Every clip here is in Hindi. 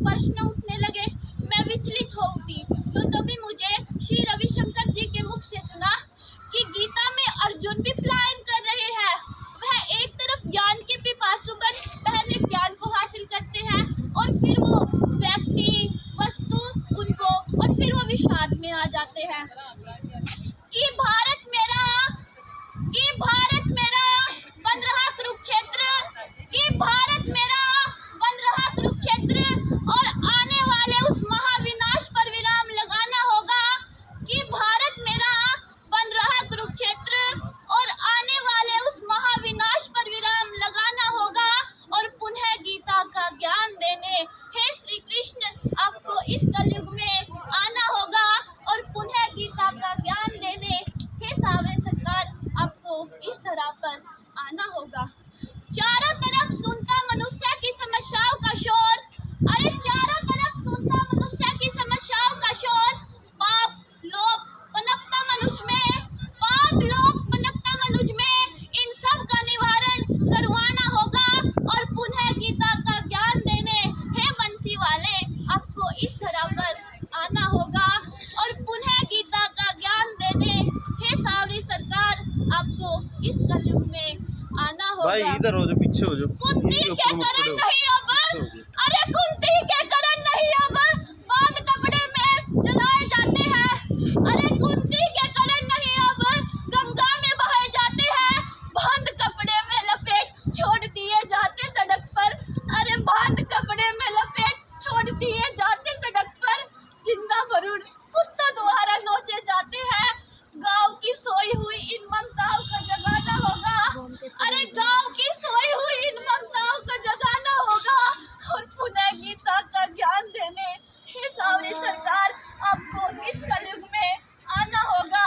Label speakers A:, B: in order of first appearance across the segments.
A: प्रश्न उठने लगे। मैं विचलित हो उठी तो तभी मुझे श्री रविशंकर जी के मुख से सुना कि गीता में अर्जुन भी पलायन कर रहे हैं। वह एक तरफ ज्ञान के पिपासु बन पहले ज्ञान को हासिल करते हैं और फिर वो व्यक्ति वस्तु उनको और फिर वो विषाद में आ जाते हैं कि भारत मेरा बन रहा कुरुक्षेत्र, कि भारत मेरा बन रहा कुरुक्षेत्र और आने वाले उस महाविनाश पर विराम लगाना होगा। कि भारत मेरा बन रहा कुरुक्षेत्र और आने वाले उस महाविनाश पर विराम लगाना होगा और पुनः गीता का ज्ञान देने हे श्री कृष्ण आपको इस कलयुग में आना होगा और पुनः गीता का ज्ञान देने हे सावरे सरकार आपको इस धरा पर आना होगा। चारों तरफ सुनता मनुष्य की समस्याओं का शोर, अरे चारों तरफ सुनता मनुष्य की समस्याओं का शोर। पाप लोभ पनपता मनुष्य में, पाप लोभ पनपता मनुष्य में, इन सब का निवारण करवाना होगा और पुनः गीता का ज्ञान देने हे बंसी वाले आपको इस धरा पर आना होगा और पुनः गीता का ज्ञान देने हे सावरी सरकार आपको इस कलयुग में आना होगा।
B: भाई इधर हो जो, पीछे हो जो।
A: कुंती के करण नहीं अब, अरे कुंती के करण नहीं अब बांध कपड़े में जलाए जाते हैं। अरे कुंती के करण नहीं अब गंगा में बहाए जाते हैं। बांध कपड़े में लपेट छोड़ दिए जाते सड़क पर, अरे बांध कपड़े में लपेट छोड़ दिए जाते सड़क पर। जिंदा भरूड़ कुत्तों द्वारा नोचे जाते हैं। गाँव की सोई हुई इन ममताओं का जगाना होगा, अरे गाँव की सोई हुई इन ममताओं का जगाना होगा और पुनः गीता का ज्ञान देने हे सावरी सरकार आपको इस कलयुग में आना होगा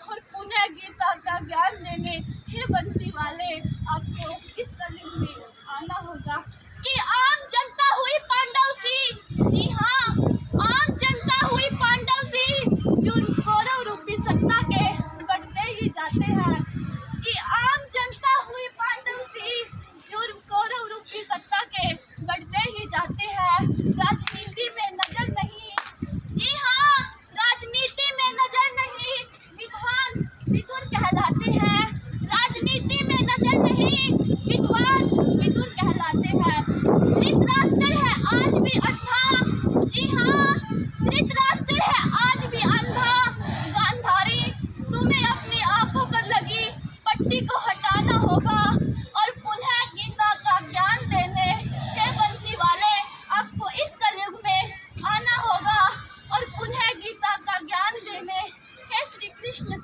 A: और पुनः गीता का ज्ञान देने हे बंसी वाले आपको इस कलयुग में आना होगा। कि आम जनता हुई पांडव सी, जी हाँ आम जनता हुई पांडव सी जो कौरव रूपी सत्ता के बढ़ते ही जाते हैं। कि आम जनता हुई पांडव सी जो कौरव रूपी सत्ता के बढ़ते ही जाते हैं। राजनीति में नजर नहीं, जी हाँ राजनीति में नजर नहीं, विद्वान विदुर कहलाते हैं। राजनीति में नजर नहीं, विद्वान विदुर कहलाते हैं। धृतराष्ट्र है आज भी अंधा, जी हाँ धृतराष्ट्र है आज भी अंधा। गांधारी तुम्हें अपनी आंखों पर लगी पट्टी को हटाना होगा और पुनः गीता का ज्ञान देने हे बंसी वाले आपको इस कलयुग में आना होगा और पुनः गीता का ज्ञान देने हे श्री कृष्ण